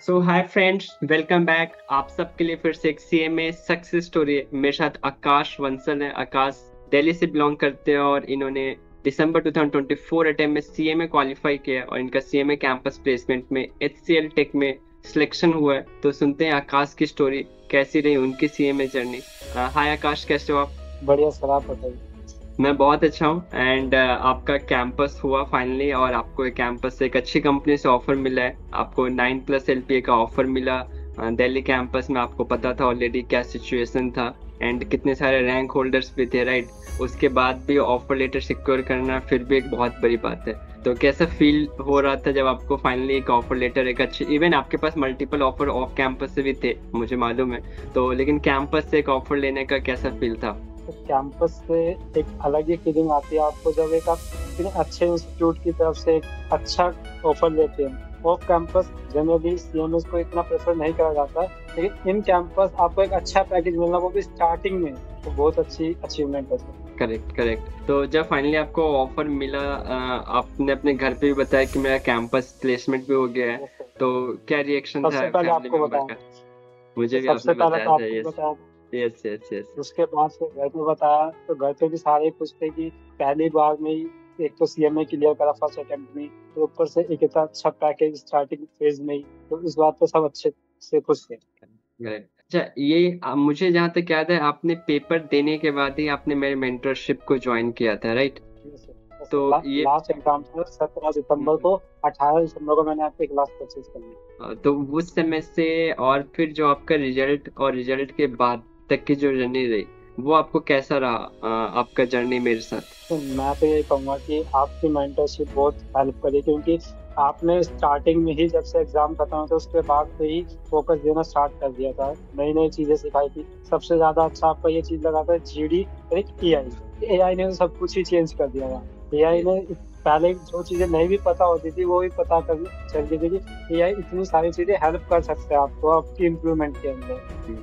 सो hi friends, welcome back. आप सबके लिए फिर से एक सीएमए सक्सेस स्टोरी है। मेरे साथ आकाश वंसल है। आकाश दिल्ली से बिलोंग करते हैं और इन्होंने दिसंबर 2024 अटेम्प्ट में सीएमए क्वालिफाई किया और इनका सीएमए कैंपस प्लेसमेंट में एचसीएल टेक में सिलेक्शन हुआ है। तो सुनते हैं आकाश की स्टोरी, कैसी रही उनकी सीएमए जर्नी। हाय आकाश, कैसे हो आप? बढ़िया सर, आप बताइए। मैं बहुत अच्छा हूँ। एंड आपका कैंपस हुआ फाइनली और आपको एक कैंपस से एक अच्छी कंपनी से ऑफर मिला है। आपको 9+ एलपीए का ऑफर मिला। दिल्ली कैंपस में आपको पता था ऑलरेडी क्या सिचुएशन था एंड कितने सारे रैंक होल्डर्स भी थे, राइट? उसके बाद भी ऑफर लेटर सिक्योर करना फिर भी एक बहुत बड़ी बात है। तो कैसा फील हो रहा था जब आपको फाइनली एक ऑफर लेटर, एक अच्छी, इवन आपके पास मल्टीपल ऑफर ऑफ कैंपस से भी थे मुझे मालूम है, तो लेकिन कैंपस से एक ऑफर लेने का कैसा फील था? तो कैंपस से एक अलग ही फीलिंग आती है आपको जब एक आप इतने अच्छे इंस्टीट्यूट की तरफ से एक अच्छा ऑफर लेते हैं। ऑफ कैंपस जनरली सीएमएस को इतना प्रेफर नहीं करा जाता, लेकिन इन कैंपस आपको एक अच्छा पैकेज मिलना, वो भी स्टार्टिंग में, तो बहुत अच्छी अचीवमेंट है सर। Correct correct. तो जब फाइनली आपको ऑफर मिला, आपने अपने घर पे भी बताया कि मेरा कैंपस प्लेसमेंट भी हो गया है, Yes, sir. तो क्या रिएक्शन था सबसे पहले फैमिली आपको मेंबर बताया का? मुझे तो भी सबसे आपने पहले बताया तो था। आपको यस बताया यस यस यस। उसके बाद फिर घर पे बताया, तो घर पे भी सारे खुश थे कि पहली बार में ही एक तो सीएमए क्लियर करा फर्स्ट अटेम्प्ट में, तो ऊपर से एक इतना अच्छा पैकेज स्टार्टिंग फेज में ही, तो इस बात पे सब अच्छे से खुश थे। करेक्ट। अच्छा, ये मुझे जहाँ तक याद है आपने पेपर देने के बाद ही आपने मेरे मेंटरशिप को ज्वाइन किया था, राइट? तो ये लास्ट एग्जाम था 17 दिसंबर को, 18 दिसंबर को मैंने आपके क्लास परचेज कर ली। तो उस समय से और फिर जो आपका रिजल्ट और रिजल्ट के बाद तक की जो जर्नी रही, वो आपको कैसा रहा? आपका जर्नी मेरे साथ। तो मैं तो ये कहूंगा कि आपकी मेंटरशिप बहुत हेल्प करी, क्योंकि आपने स्टार्टिंग में ही, जब से एग्जाम खत्म हुआ था उसके बाद से ही फोकस देना स्टार्ट कर दिया था, नई नई चीजें सिखाई थी। सबसे ज्यादा अच्छा आपका ये चीज लगा था जीडी और एक एआई। एआई ने तो सब कुछ ही चेंज कर दिया था। AI Yes. ने पहले जो चीजें नहीं भी पता होती थी वो भी पता कर चल गई थी कि एआई इतनी सारी चीजें हेल्प कर सकते हैं आपको आपकी इम्प्रूवमेंट के अंदर। हम्म,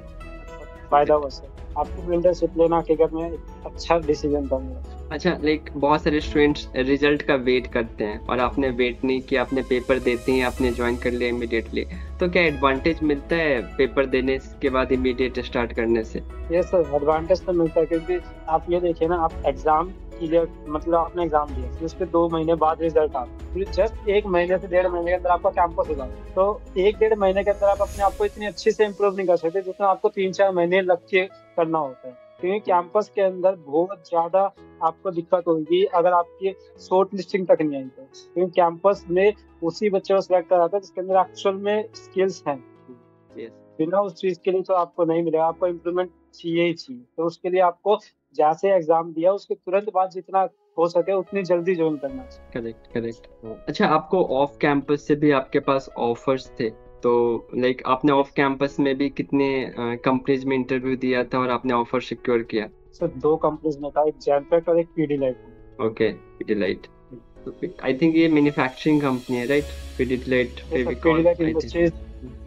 फायदा correct. हुआ सर, आपको मेंटरशिप लेना हकीकत में एक अच्छा डिसीजन था मेरा। अच्छा, लाइक बहुत सारे स्टूडेंट्स रिजल्ट का वेट करते हैं और आपने वेट नहीं किया, आपने पेपर देते ही आपने ज्वाइन कर लिया इमिडिएटली। तो क्या एडवांटेज मिलता है पेपर देने के बाद इमीडिएट स्टार्ट करने से? ये सर एडवांटेज तो मिलता है, क्योंकि आप ये देखिए ना, आप एग्जाम क्लियर, मतलब आपने एग्जाम दिया फिर उसके 2 महीने बाद रिजल्ट आता, फिर जस्ट 1 महीने से 1.5 महीने के अंदर आपका कैंपस होगा। तो 1-1.5 महीने के अंदर आप अपने आप को इतनी अच्छी से इम्प्रूव नहीं कर सकते जितना आपको 3-4 महीने लग के करना होता है, क्योंकि कैंपस के अंदर बहुत ज्यादा आपको दिक्कत होगी अगर आपकी शॉर्ट लिस्टिंग तक नहीं आई तो, क्योंकि कैंपस में उसी बच्चे को सिलेक्ट करा था जिसके अंदर एक्चुअल में स्किल्स हैं। यस। बिना उस चीज के लिए तो आपको नहीं मिलेगा, आपको इम्प्रूवमेंट चाहिए ही चाहिए। तो उसके लिए आपको जैसे एग्जाम दिया उसके तुरंत बाद जितना हो सके उतनी जल्दी ज्वाइन करना चाहिए। Correct correct. अच्छा, आपको ऑफ कैंपस से भी आपके पास ऑफर्स थे, तो लाइक आपने ऑफ कैंपस में भी कितने कंपनीज में इंटरव्यू दिया था और आपने ऑफर सिक्योर किया? सर 2 कंपनीज में था, एक जैनपेक्ट और एक Pidilite. Okay, Pidilite. I think ये मैन्युफैक्चरिंग कंपनी है, राइट? पिडिलाइट, ये sir Fevicol, Pidilite I think. Industries.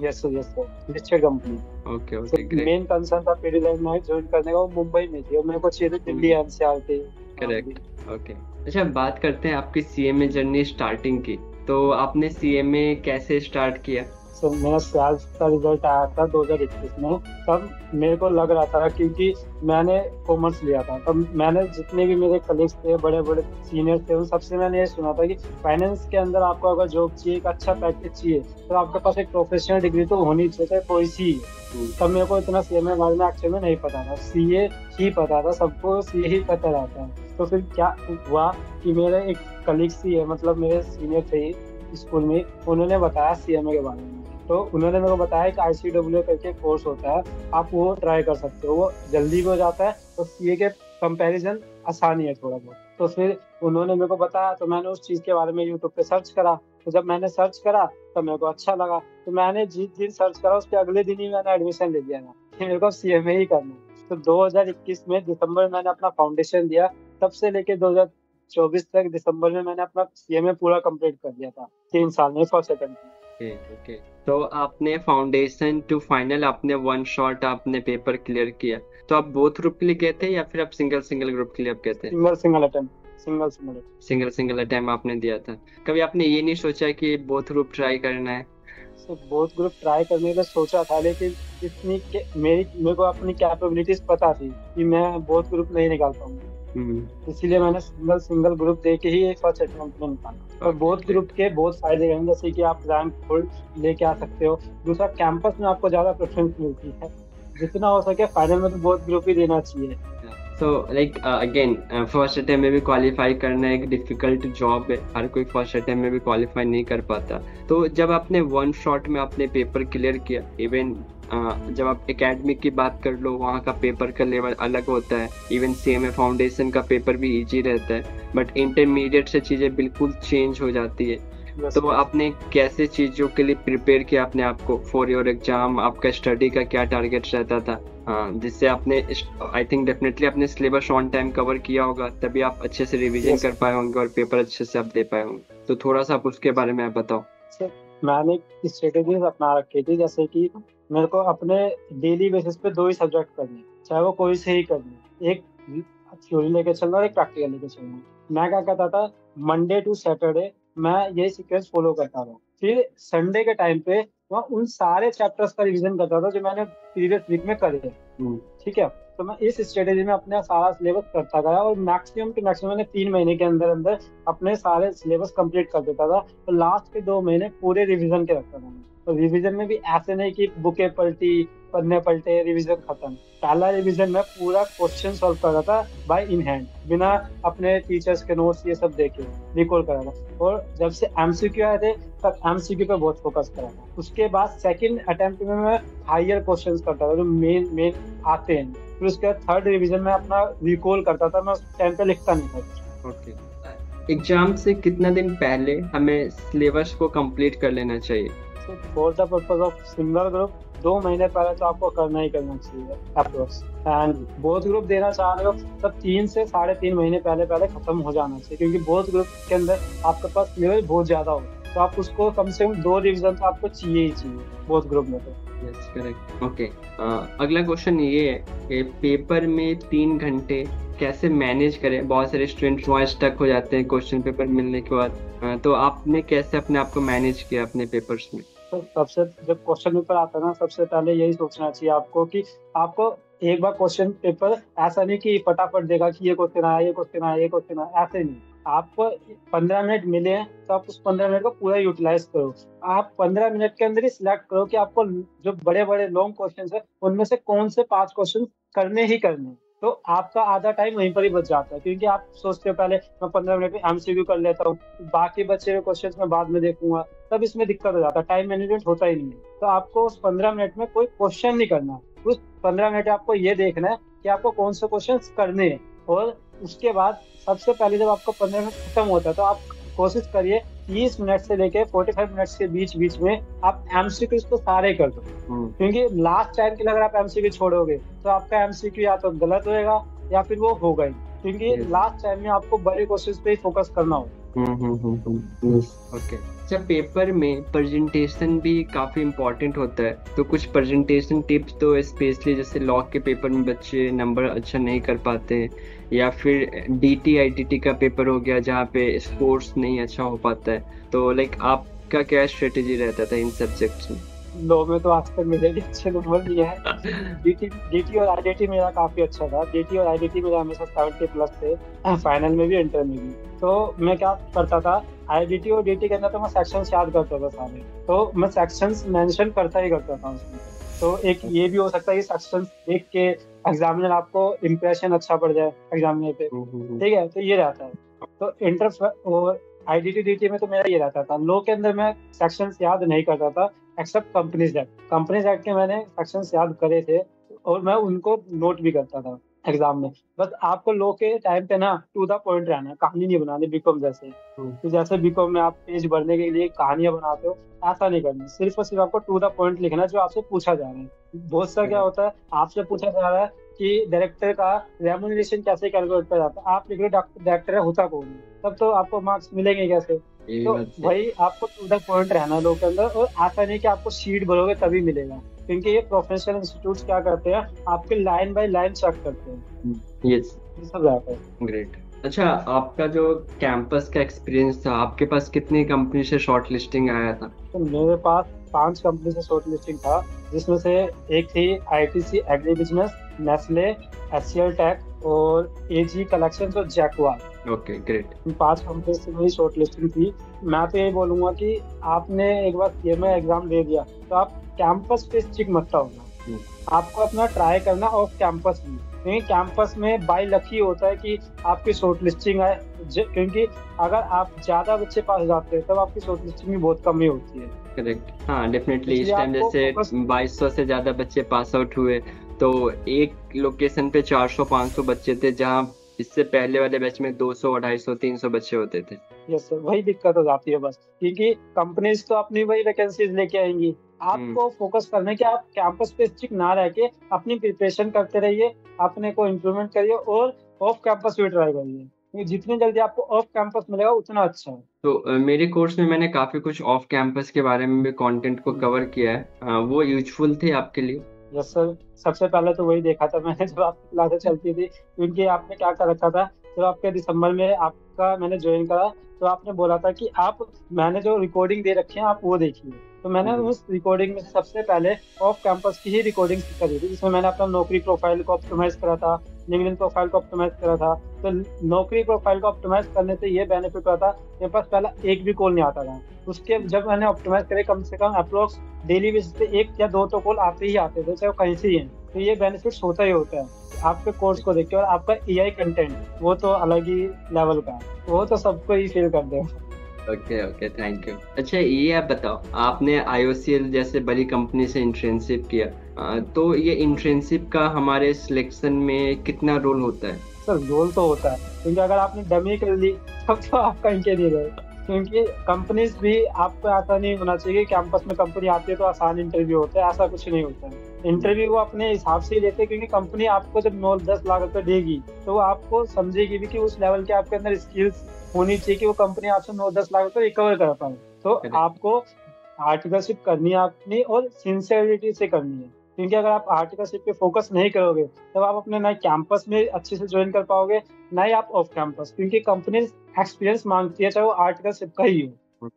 Yes sir, yes sir, listed company. Okay okay, sir great. Main concern था पीडीलाइट में ज्वाइन करने का, वो मुंबई में थी और मेरे को चाहिए थी दिल्ली एनसीआर के। करेक्ट। ओके। अच्छा, बात करते हैं आपकी सीएमए जर्नी स्टार्टिंग की। तो आपने सीएमए कैसे स्टार्ट किया? सर मेरा 12th का रिजल्ट आया था 2021 में। तब मेरे को लग रहा था, क्योंकि मैंने कॉमर्स लिया था, तब मैंने जितने भी मेरे कलीग्स थे, बड़े बड़े सीनियर थे, उन सबसे मैंने ये सुना था कि फाइनेंस के अंदर आपको अगर जॉब चाहिए, एक अच्छा पैकेज चाहिए, तो आपके पास एक प्रोफेशनल डिग्री तो होनी चाहिए, चाहे कोई सी है। तब मेरे को इतना सीएमए के बारे में एक्चुअली में नहीं पता था, सीए ही पता था, सबको सीए ही पता रहता है। तो फिर क्या हुआ कि मेरे एक कलीग सी है, मतलब मेरे सीनियर थे स्कूल में, उन्होंने बताया सीएमए के बारे में। तो उन्होंने मेरे को बताया कि ICW करके कोर्स होता है, आप वो ट्राई कर सकते हो, वो जल्दी भी हो जाता है और सीए के कंपैरिजन आसानी है थोड़ा बहुत। तो फिर उन्होंने मेरे को बताया, तो मैंने उस चीज के बारे में यूट्यूब पे सर्च करा। तो जब मैंने सर्च करा तो मेरे को अच्छा लगा, तो मैंने जिस दिन सर्च करा उसके अगले दिन ही मैंने एडमिशन ले लिया था कि मेरे को सीएमए ही करना है। तो 2021 में दिसंबर में मैंने अपना फाउंडेशन दिया, तब से लेके 2024 तक दिसंबर में मैंने अपना सीएमए पूरा कंप्लीट कर दिया था, 3 साल में, फर्स्ट अटेम्प्ट में। Okay okay. तो आपने फाउंडेशन टू फाइनल आपने वन शॉट आपने पेपर क्लियर किया, तो आप बोथ ग्रुप के लिए गए थे या फिर आप सिंगल सिंगल ग्रुप के लिए आप गए थे? Single single attempt, single single attempt. Single single attempt आपने दिया था। कभी आपने ये नहीं सोचा कि बोथ ग्रुप ट्राई करना है? सिर्फ बोथ ग्रुप ट्राई करने का सोचा था, लेकिन मेरे को अपनी कैपेबिलिटीज पता थी कि मैं बोथ ग्रुप नहीं निकाल पाऊंगा। इसीलिए मैंने सिंगल सिंगल ग्रुप दे के ही एक फर्स्ट अटेम्प्ट में निकाला। और बोथ ग्रुप के बहुत फायदे हैं, जैसे कि आप रैंक होल्ड लेके आ सकते हो। दूसरा, कैंपस में आपको ज्यादा प्रेफरेंस मिलती है। जितना हो सके फाइनल में तो बोथ ग्रुप ही देना चाहिए। So like again first attempt में भी क्वालिफाई करना एक डिफिकल्ट जॉब है, हर कोई फर्स्ट अटेम्प्ट में भी क्वालिफाई नहीं कर पाता। तो जब आपने वन शॉट में अपने पेपर क्लियर किया, इवन जब आप एकेडमिक की बात कर लो, वहाँ का पेपर का लेवल अलग होता है, इवन CMA फाउंडेशन का पेपर भी इजी रहता है, बट इंटरमीडिएट से चीज़ें बिल्कुल चेंज हो जाती है। तो आपने कैसे चीज़ों के लिए प्रिपेयर किया अपने आप को फॉर योर एग्जाम? आपका स्टडी का क्या टारगेट रहता था, जिससे आपने आई थिंक डेफिनेटली अपने सिलेबस ऑन टाइम कवर किया होगा, तभी आप अच्छे से रिवीजन कर पाए होंगे और पेपर अच्छे से आप दे पाए होंगे। तो थोड़ा सा आप उसके बारे में आप बताओ। मैंने स्ट्रेटेजीज अपना रखी थी, जैसे कि मेरे को अपने डेली बेसिस पे 2 ही सब्जेक्ट करने, चाहे वो कोई से ही करने, एक थ्योरी लेके चलना और एक प्रैक्टिकल लेके चलना। मैं क्या करता था, मंडे टू सैटरडे मैं यही सीक्वेंस फॉलो करता था। फिर संडे के टाइम पे मैं उन सारे चैप्टर्स का रिवीजन करता था जो मैंने प्रीवियस वीक में करे थे। ठीक है, तो मैं इस स्ट्रेटेजी में अपना सारा सिलेबस करता गया और मैक्सिमम टू मैक्सिमम मैंने 3 महीने के अंदर अंदर अपने सारे सिलेबस कंप्लीट कर देता था। तो लास्ट के 2 महीने पूरे रिवीजन के रखता था। तो रिवीजन में भी ऐसे नहीं कि बुकें पलटी, पन्ने पलटे, रिवीजन खत्म। पहला रिवीजन में पूरा क्वेश्चन सॉल्व कर रहा था बाय इन हैंड, बिना अपने टीचर्स के नोट्स ये सब देखे रिकॉल कर रहा था। और जब से MCQ आए थे तब MCQ पे बहुत फोकस करा था। उसके बाद सेकंड अटेम्प्ट में मैं हायर क्वेश्चंस करता था जो मेन आते हैं। फिर उसके बाद थर्ड रिवीजन में अपना रिकॉल करता था, मैं उस टाइम पे लिखता नहीं था। ओके, एग्जाम से कितना दिन पहले हमें सिलेबस को कंप्लीट कर लेना चाहिए? For the purpose of single group 2 महीने पहले तो आपको करना ही करना चाहिए अप्रोक्स। एंड बोथ ग्रुप देना चाह रहे हो तब 3 से 3.5 महीने पहले खत्म हो जाना चाहिए, क्योंकि बोथ ग्रुप के अंदर आपके पास लेवल बहुत ज्यादा हो, तो आप उसको कम से कम 2 रिवीजन तो आपको चाहिए ही चाहिए बोथ ग्रुप में। तो यस, करेक्ट। ओके, अगला क्वेश्चन ये है कि पेपर में 3 घंटे कैसे मैनेज करें? बहुत सारे स्टूडेंट्स वहाँ स्टक हो जाते हैं क्वेश्चन पेपर मिलने के बाद। तो आपने कैसे अपने आप को मैनेज किया अपने पेपर्स में? तो सबसे जब क्वेश्चन पेपर आता है ना, सबसे पहले यही सोचना चाहिए आपको कि आपको एक बार क्वेश्चन पेपर ऐसा नहीं कि फटाफट देगा कि ये क्वेश्चन आया, ये क्वेश्चन आया, ये क्वेश्चन आया, ऐसे नहीं। आपको 15 मिनट मिले हैं तो आप उस 15 मिनट को पूरा यूटिलाइज करो। आप 15 मिनट के अंदर ही सिलेक्ट करो कि आपको जो बड़े बड़े लॉन्ग क्वेश्चन है उनमें से कौन से 5 क्वेश्चन करने ही करने। तो आपका आधा टाइम वहीं पर ही बच जाता है, क्योंकि आप सोचते हो पहले मैं 15 मिनट में MCQ कर लेता हूँ, बाकी बचे हुए क्वेश्चंस मैं बाद में देखूंगा, तब इसमें दिक्कत हो जाता है, टाइम मैनेजमेंट होता ही नहीं है। तो आपको उस 15 मिनट में कोई क्वेश्चन नहीं करना, उस 15 मिनट आपको ये देखना है कि आपको कौन से क्वेश्चन करने हैं। और उसके बाद सबसे पहले जब आपको 15 मिनट खत्म होता है तो आप कोशिश करिए 30 मिनट से लेके 45 मिनट के बीच में आप MCQ को सारे कर दो, क्योंकि लास्ट टाइम के लिए अगर आप MCQ छोड़ोगे तो आपका MCQ या तो गलत होएगा या फिर वो होगा ही, क्योंकि लास्ट टाइम में आपको बड़े क्वेश्चंस पे ही फोकस करना होगा। ओके, अच्छा, पेपर में प्रेजेंटेशन भी काफी इम्पोर्टेंट होता है, तो कुछ प्रेजेंटेशन टिप्स तो स्पेशली जैसे लॉ के पेपर में बच्चे नंबर अच्छा नहीं कर पाते हैं, या फिर DT ITT का पेपर हो गया जहाँ पे स्कोर्स नहीं अच्छा हो पाता है, तो लाइक आपका क्या स्ट्रेटेजी रहता था इन सब्जेक्ट्स में? लॉ में तो आज तक मेरे लिए अच्छे नंबर नहीं है। DT और IDT मेरा काफी अच्छा था। DT और IDT मेरा हमेशा 70+ थे, फाइनल में भी इंटर में भी। तो मैं क्या करता था, IDT और DT के अंदर तो मैं सेक्शंस याद करता था सारे, तो मैं सेक्शंस मेंशन करता ही करता था उसमें। तो एक ये भी हो सकता है कि सेक्शंस देख के एग्जामिनर आपको इम्प्रेशन अच्छा पड़ जाए एग्जामिनर पे, ठीक है, तो ये रहता है। तो इंटर और IDT DT में तो मेरा ये रहता था। लॉ के अंदर मैं सेक्शंस याद नहीं करता था एक्सेप्ट कंपनीज एक्ट के मैंने सेक्शंस याद करे थे और मैं उनको नोट भी करता था एग्जाम में। बस आपको लॉ के टाइम पे ना टू द पॉइंट रहना है, कहानी नहीं बनानी बीकॉम जैसे। तो जैसे बीकॉम में आप पेज भरने के लिए कहानियां बनाते हो, ऐसा नहीं करना, सिर्फ और सिर्फ आपको टू द पॉइंट लिखना है जो आपसे पूछा जा रहा है। बहुत सा क्या होता है, आपसे पूछा जा रहा है कि डायरेक्टर का रेम्यूनरेशन कैसे कैलकुलेट किया जाता है, आप लिख रहे डायरेक्टर होता कौन है, तब तो आपको मार्क्स मिलेंगे कैसे? तो भाई आपको टू द पॉइंट रहना लोग के अंदर, और ऐसा नहीं कि आपको शीट भरोगे तभी मिलेगा, क्योंकि ये प्रोफेशनल इंस्टीट्यूट्स क्या करते हैं, आपके लाइन बाय लाइन चेक करते हैं। यस, ये सब रहता है। ग्रेट। अच्छा, आपका जो कैंपस का एक्सपीरियंस था, आपके पास कितनी कंपनी से शॉर्ट लिस्टिंग आया था? तो मेरे पास 5 कंपनी से शॉर्ट लिस्टिंग था, जिसमें से एक थी ITC agri business, Nestle, HCL tech और एजी कलेक्शंस और जैकवार। Okay great. इन 5 कंपनी से मेरी शॉर्ट लिस्टिंग थी। मैं तो यही बोलूंगा कि आपने एक बार सीएमए एग्जाम दे दिया तो आप कैंपस पे स्टिक मत होना, आपको अपना ट्राई करना ऑफ कैंपस में, क्योंकि कैंपस में बाय लक ही होता है कि आपकी शॉर्ट लिस्टिंग आए, क्योंकि अगर आप ज्यादा बच्चे पास जाते हैं तब आपकी शॉर्ट लिस्टिंग भी बहुत कम ही होती है। करेक्ट, हाँ डेफिनेटली। इस इसलिए टाइम आपको जैसे फोकस 2200 से ज्यादा बच्चे पास आउट हुए, तो एक लोकेशन पे 400-500 बच्चे थे, जहाँ इससे पहले वाले बैच में 200, 250, 300 बच्चे होते थे। यस सर, वही दिक्कत हो जाती है बस, क्योंकि कंपनीज तो अपनी वही वैकेंसीज लेके आएंगी। आपको फोकस करना है कि आप कैंपस पे स्टिक ना रह के अपनी प्रिपरेशन करते रहिए, अपने को इम्प्रूवमेंट करिए और ऑफ कैंपस भी ट्राई करिए, क्योंकि जितनी जल्दी आपको ऑफ कैंपस मिलेगा उतना अच्छा है। तो मेरे कोर्स में मैंने काफी कुछ ऑफ कैंपस के बारे में भी कंटेंट को कवर किया है। वो यूजफुल थे आपके लिए? यस सर, सबसे पहले तो वही देखा था मैंने जब आपकी क्लासेस चलती थी, क्योंकि आपने क्या कर रखा था, जब आपके दिसंबर में आपका मैंने ज्वाइन करा तो आपने बोला था कि आप, मैंने जो रिकॉर्डिंग दे रखी है आप वो देखिए। तो मैंने उस रिकॉर्डिंग में सबसे पहले ऑफ कैंपस की ही रिकॉर्डिंग करी थी, जिसमें मैंने अपना नौकरी प्रोफाइल को ऑप्टिमाइज करा था, लिंक्डइन प्रोफाइल को ऑप्टिमाइज करा था। तो नौकरी प्रोफाइल को ऑप्टिमाइज करने से ये बेनिफिट हुआ था, मेरे पास पहला एक भी कॉल नहीं आता था। उसके जब मैंने ऑप्टिमाइज करे, कम से कम अप्रोक्स डेली बेसिस पे 1 या 2 तो कॉल आते ही आते थे, चाहे वो कहीं से ही है। तो ये बेनिफिट्स होता ही होता है आपके कोर्स को देख के। और आपका एआई कंटेंट वो तो अलग ही लेवल का है, वो तो सबको ही फील कर देगा। Okay okay, thank you. अच्छा ये आप बताओ, आपने आईओसीएल जैसे बड़ी कंपनी से इंटर्नशिप किया, तो ये इंटर्नशिप का हमारे सिलेक्शन में कितना रोल होता है? सर रोल तो होता है, क्योंकि अगर आपने डमी कर ली तब तो आपका इनके नहीं रहे, क्योंकि कंपनीज भी आपको ऐसा नहीं होना चाहिए कि कैंपस में कंपनी आती है तो आसान इंटरव्यू होता है, ऐसा कुछ नहीं होता है। इंटरव्यू वो अपने हिसाब से ही लेते हैं, क्योंकि कंपनी आपको जब 9-10 लाख रुपए देगी तो वो आपको समझेगी भी कि उस लेवल के आपके अंदर स्किल्स होनी चाहिए कि वो कंपनी आपसे 9-10 लाख रुपए रिकवर कर पाए। तो आपको आर्टिकलशिप करनी है अपनी, और सिंसियरिटी से करनी है, क्योंकि अगर आप आर्टिकलशिप पे फोकस नहीं करोगे तब आप अपने ना कैंपस में अच्छे से ज्वाइन कर पाओगे, ना ही आप ऑफ कैंपस, क्योंकि कंपनी एक्सपीरियंस मांगती है चाहे वो आर्टिकलशिप का ही हो।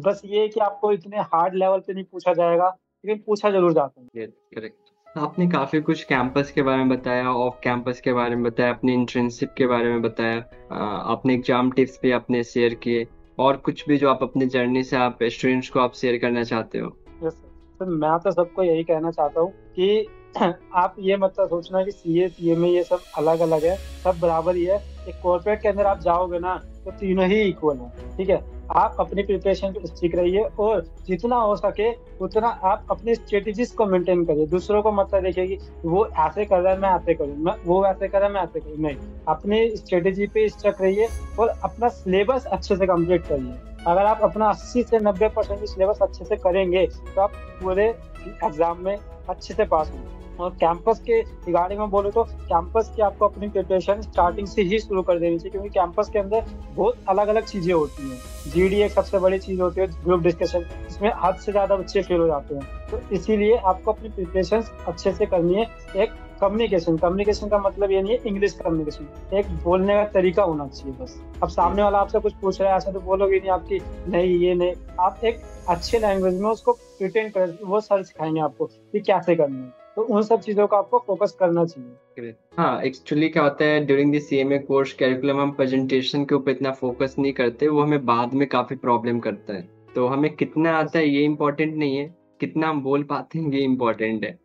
बस ये है कि आपको इतने हार्ड लेवल पे नहीं पूछा जाएगा, लेकिन पूछा जरूर जाता है। करेक्ट। आपने काफी कुछ कैंपस के बारे में बताया, ऑफ कैंपस के बारे में बताया, अपनी इंटर्नशिप के बारे में बताया, आपने एग्जाम टिप्स भी आपने शेयर किए, और कुछ भी जो आप अपनी जर्नी से आप स्टूडेंट्स को आप शेयर करना चाहते हो? यस सर, मैं तो सबको यही कहना चाहता हूँ कि आप ये मत सोचना कि सीए सीएमए ये सब अलग अलग है, सब बराबर ही है। एक कॉर्पोरेट के अंदर आप जाओगे ना तो तीनों ही इक्वल है, ठीक है। आप अपनी प्रिपरेशन पे स्टिक रहिए, और जितना हो सके उतना आप अपनी स्ट्रेटेजीज को मेंटेन करिए। दूसरों को मत देखिए कि वो ऐसे कर रहा है मैं ऐसे करूँ, मैं वो ऐसे कर रहा है मैं ऐसे करूँ, नहीं, अपनी स्ट्रेटेजी पे स्टक रहिए और अपना सिलेबस अच्छे से कंप्लीट करिए। अगर आप अपना 80 से 90% सिलेबस अच्छे से करेंगे तो आप पूरे एग्जाम में अच्छे से पास होंगे। और कैंपस के रिगार्डिंग में बोलो तो कैंपस की आपको अपनी प्रिपरेशन स्टार्टिंग से ही शुरू कर देनी चाहिए, क्योंकि कैंपस के अंदर बहुत अलग अलग चीजें होती हैं। जीडी एक सबसे बड़ी चीज होती है, ग्रुप डिस्कशन, इसमें हद से ज्यादा बच्चे फेल हो जाते हैं। तो इसीलिए आपको अपनी प्रिपरेशन अच्छे से करनी है। एक कम्युनिकेशन का मतलब ये नहीं है इंग्लिश कम्युनिकेशन, एक बोलने का तरीका होना चाहिए बस। अब सामने वाला आपसे कुछ पूछ रहा है, ऐसा तो बोलोगे नहीं आपकी नहीं ये नहीं, आप एक अच्छे लैंग्वेज में उसको प्रिटेंड कर, वो सर सिखाएंगे आपको कि कैसे करना है। तो उन सब चीजों का आपको फोकस करना चाहिए। हाँ, एक्चुअली क्या होता है, during the CMA course curriculum हम प्रेजेंटेशन के ऊपर इतना फोकस नहीं करते, वो हमें बाद में काफी प्रॉब्लम करता है। तो हमें कितना आता है ये इम्पोर्टेंट नहीं है, कितना हम बोल पाते हैं ये इम्पोर्टेंट है।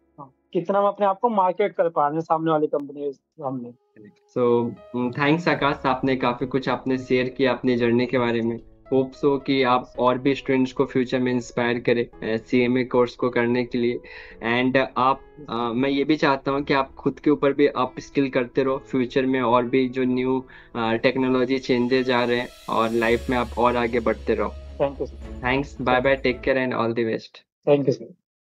कितना हम अपने आप को मार्केट कर पा रहे हैं सामने वाली कंपनी के सामने। सो थैंक्स आकाश, आपने काफी कुछ आपने शेयर किया अपनी जर्नी के बारे में। होप सो कि आप और भी स्टूडेंट्स को फ्यूचर में इंस्पायर करें सीएमए कोर्स को करने के लिए। एंड आप मैं ये भी चाहता हूँ कि आप खुद के ऊपर भी आप स्किल करते रहो, फ्यूचर में और भी जो न्यू टेक्नोलॉजी चेंजेस आ रहे हैं, और लाइफ में आप और आगे बढ़ते रहो। Thank you. Thanks, bye bye, take care and all the best. Thank you sir.